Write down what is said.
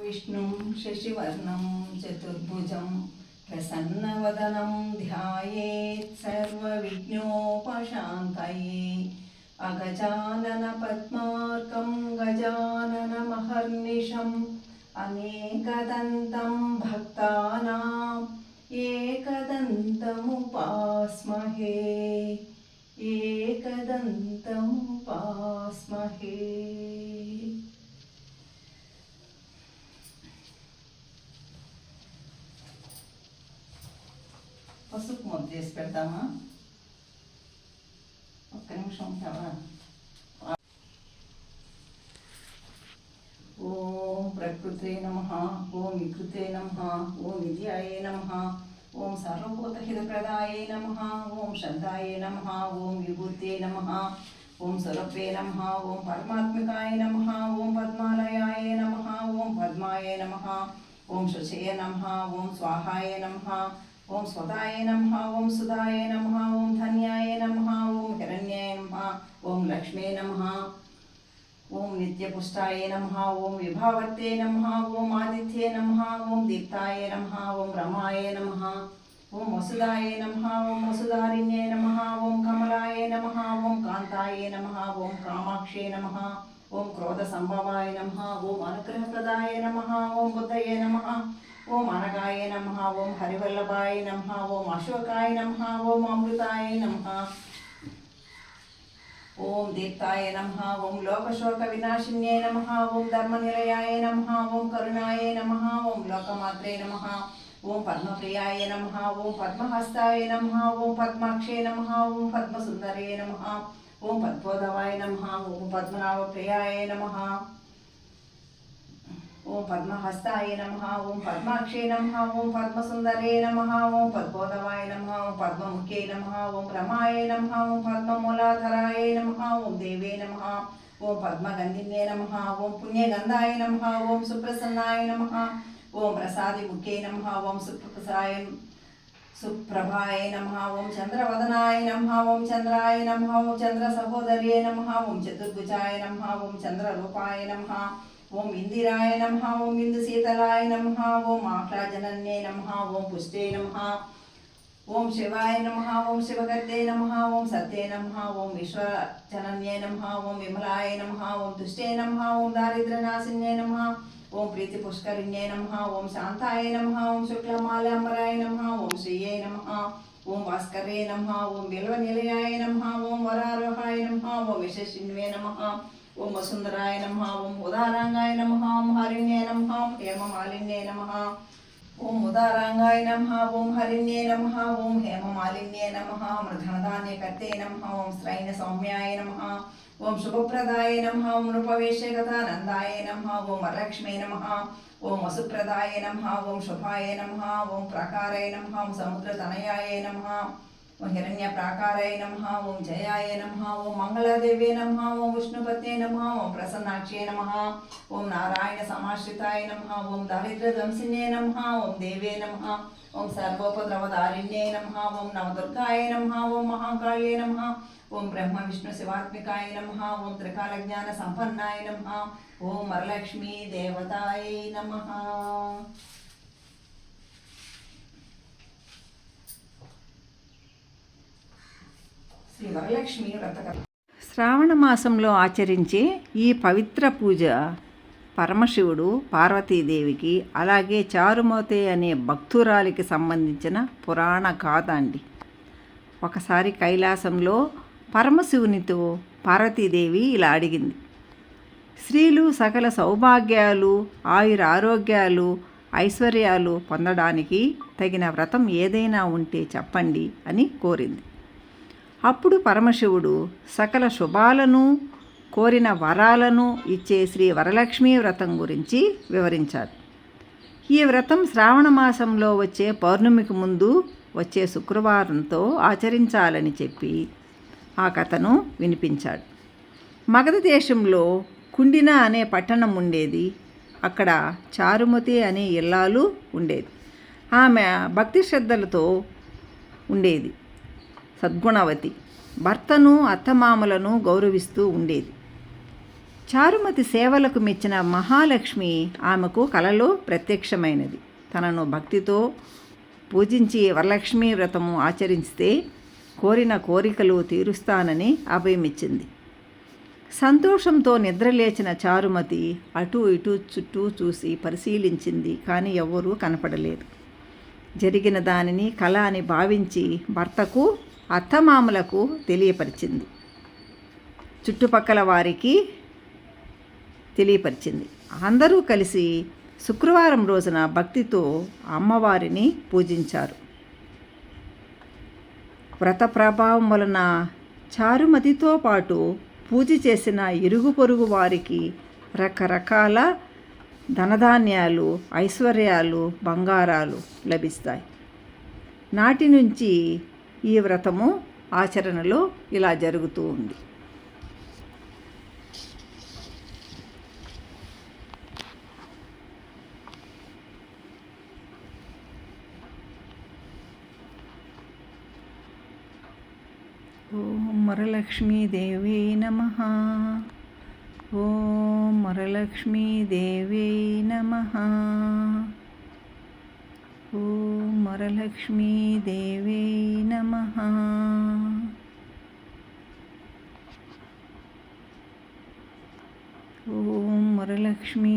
विष्णुं शशिवर्णं चतुर्भुजं प्रसन्नवदनं ध्यायेत् सर्वविघ्नोपशान्तये अगजाननपद्मार्कं गजाननमहर्निशम् अनेकदन्तं भक्तानाम् एकदन्तमुपास्महे एकदन्तमुपास्महे। పసుపు ముద్ద చేసి పెడతామా? ఒక్క నిమిషం ఉంటావా? ఓం ప్రకృతే నమః, ఓం వికృతే నమః, ఓం విద్యాయే నమః, ఓం సర్వభూతహితప్రదాయే నమః, ఓం శ్రద్ధాయే నమః, ఓం విభూతే నమః, ఓం స్వరూపే నమః, ఓం పరమాత్మికాయ నమః, ఓం పద్మాలయాయ నమః, ఓం పద్మాయ నమః, ఓం శుచయ నమః, ఓం స్వాహాయ నమః, ఓం స్వదాయ నమః, ఓం సుధాయ నమః, ఓం ధన్యాయ నమః, ఓం హిరణ్యాయ నమః, ఓం లక్ష్మే నమః, ఓం నిత్యపుష్టాయ నమః, ఓం విభావర్తే నమః, ఓం ఆదిత్యే నమః, ఓం దీప్తాయ నమః, ఓం రమాయ నమః, ఓం వసుదాయ నమః, ఓం వసుధారిణ్యే నమః, ఓం కమలాయ నమః, ఓం కాంతాయ నమః, ఓం కామాక్షే నమః, ఓం క్రోధ సంభవాయ నమః, ఓం అనుగ్రహప్రదాయ నమః, ఓం బుద్ధయే నమః, ఓం అనగాయ నమః, ఓం హరివల్లభాయ నమః, ఓం అశోకాయ నమః, ఓం అమృతాయ నమః, ఓం దీప్తాయ నమః, ఓం లోకశోక వినాశిన్యే నమః, ఓం ధర్మనిలయాయ నమః, ఓం కరుణాయ నమః, ఓం లోకమాత్రే నమః, ఓం పద్మప్రియాయ నమః, ఓం పద్మహస్తాయ నమః, ఓం పద్మాక్షే నమః, ఓం పద్మసుందరే నమః, ఓం పద్మోదవాయ నమః, ఓం పద్మనాభప్రియాయ నమః, ఓం పద్మహస్తాయ నమః, ఓం పద్మాక్షే నమః, ఓం పద్మసుందరే నమః, ఓం పద్మోదవాయ నమః, ఓం పద్మముఖ్యే నమః, ఓం రమాయ నమః, ఓం పద్మమూలాధరాయ నమః, ఓం దేవే నమః, ఓం పద్మగంధిన్యే నమః, ఓం పుణ్యగంధాయ నమః, ఓం సుప్రసన్నాయ నమః, ఓం ప్రసాదిముఖ్యే నమః, ఓం సుప్రభాయ నమః, ఓం చంద్రవదనాయ నమః, ఓం చంద్రాయ నమః, ఓం చంద్ర సహోదర్యే నమః, ఓం చతుర్భుజాయ నమః, ఓం చంద్రరూపాయ నమః, ఓం ఇందిరాయ నమః, ఓం ఇందుశీతలాయ నమః, ఓం ఆహ్లాజనన్యే నమః, ఓం పుష్టే నమః, ఓం శివాయ నమః, ఓం శివగర్దే నమః, ఓం సత్యే నమః, ఓం విశ్వజనన్యే నమః, ఓం విమలాయ నమః, ఓం తుష్టే నమః, ఓం దారిద్ర్యనాశిన్యే నమః, ఓం ప్రీతి పుష్కరిణ్యే నమః, ఓం శాంతాయ నమః, ఓం శుక్లమాలాంబరాయ నమః, ఓం శ్రీయే నమః, ఓం భాస్కరే నమః, ఓం బిల్వనిలయాయ నమః, ఓం వరారోహాయ నమః, ఓం యశస్విన్వే నమః, ఓం వసుంధరాయ నమః, ఓం ఉదారాంగాయ నమః, ఓం హరిణ్యే నమః, ఓం హేమమాలిన్యే నమః, ఓం ఉదారాంగాయ నమః, ఓం హరిణ్యే నమః, ఓం హేమమాలిన్యే నమః, మృధనధాన్యకర్తే నమః, ఓం శ్రైన సౌమ్యాయ నమః, ఓం శుభప్రదాయ నమః, ఓం నృపవేశగతానందాయ నమః, ఓం వరలక్ష్మే నమః, ఓం వసుప్రదాయ నమః, ఓం శుభాయ నమః, ఓం ప్రాకారాయ నమః, ఓం సముద్రతనయాయ నమః, ఓం హిరణ్య ప్రాకారాయ నమః, ఓం జయాయ నమః, ఓం మంగళదేవే నమః, ఓం విష్ణుపత్నే నమః, ఓం ప్రసన్నాక్షే నమః, ఓం నారాయణ సమాశ్రితాయ నమః, ఓం దారిద్ర్యదంసిన్యే నమః, ఓం దేవే నమః, ఓం సర్వోపద్రవదారిణ్యే నమః, ఓం నవదుర్గాయ నమః, ఓం మహాకాళ్యే నమః, ఓం బ్రహ్మ విష్ణు శివాత్మికాయ నమః, ఓం త్రికాల జ్ఞాన సంపన్నాయ నమః, ఓం వరలక్ష్మీ దేవతాయై నమః. శ్రీ వరలక్ష్మి వ్రతకథ. శ్రావణ మాసంలో ఆచరించే ఈ పవిత్ర పూజ పరమశివుడు పార్వతీదేవికి అలాగే చారుమతి అనే భక్తురాలికి సంబంధించిన పురాణ గాథ అండి. ఒకసారి కైలాసంలో పరమశివునితో పార్వతీదేవి ఇలా అడిగింది, స్త్రీలు సకల సౌభాగ్యాలు ఆయురారోగ్యాలు ఐశ్వర్యాలు పొందడానికి తగిన వ్రతం ఏదైనా ఉంటే చెప్పండి అని కోరింది. అప్పుడు పరమశివుడు సకల శుభాలను కోరిన వరాలను ఇచ్చే శ్రీ వరలక్ష్మీ వ్రతం గురించి వివరించాడు. ఈ వ్రతం శ్రావణ మాసంలో వచ్చే పౌర్ణమికి ముందు వచ్చే శుక్రవారంతో ఆచరించాలని చెప్పి ఆ కథను వినిపించాడు. మగధ దేశంలో కుండిన అనే పట్టణం ఉండేది. అక్కడ చారుమతి అనే ఇల్లాలు ఉండేది. ఆమె భక్తి శ్రద్ధలతో ఉండేది. సద్గుణవతి, భర్తను అత్తమామలను గౌరవిస్తూ ఉండేది. చారుమతి సేవలకు మెచ్చిన మహాలక్ష్మి ఆమెకు కలలో ప్రత్యక్షమైనది. తనను భక్తితో పూజించి వరలక్ష్మీ వ్రతము ఆచరిస్తే కోరిన కోరికలు తీరుస్తానని అభయమిచ్చింది. సంతోషంతో నిద్రలేచిన చారుమతి అటు ఇటు చుట్టూ చూసి పరిశీలించింది. కానీ ఎవ్వరూ కనపడలేదు. జరిగిన దానిని కల అని భావించి భర్తకు, అత్తమామలకు తెలియపరిచింది. చుట్టుపక్కల వారికి తెలియపరిచింది. అందరూ కలిసి శుక్రవారం రోజున భక్తితో అమ్మవారిని పూజించారు. వ్రత ప్రభావం వలన చారుమతితో పాటు పూజ చేసిన ఇరుగు పొరుగు వారికి రకరకాల ధనధాన్యాలు, ఐశ్వర్యాలు, బంగారాలు లభిస్తాయి. నాటి నుంచి ఈ వ్రతము ఆచరణలో ఇలా జరుగుతూ ఉంది. ఓం వరలక్ష్మీదేవీ నమః. ఓం వరలక్ష్మీదేవీ నమః. ఓం వరలక్ష్మీదేవీ నమః. ఓం వరలక్ష్మీ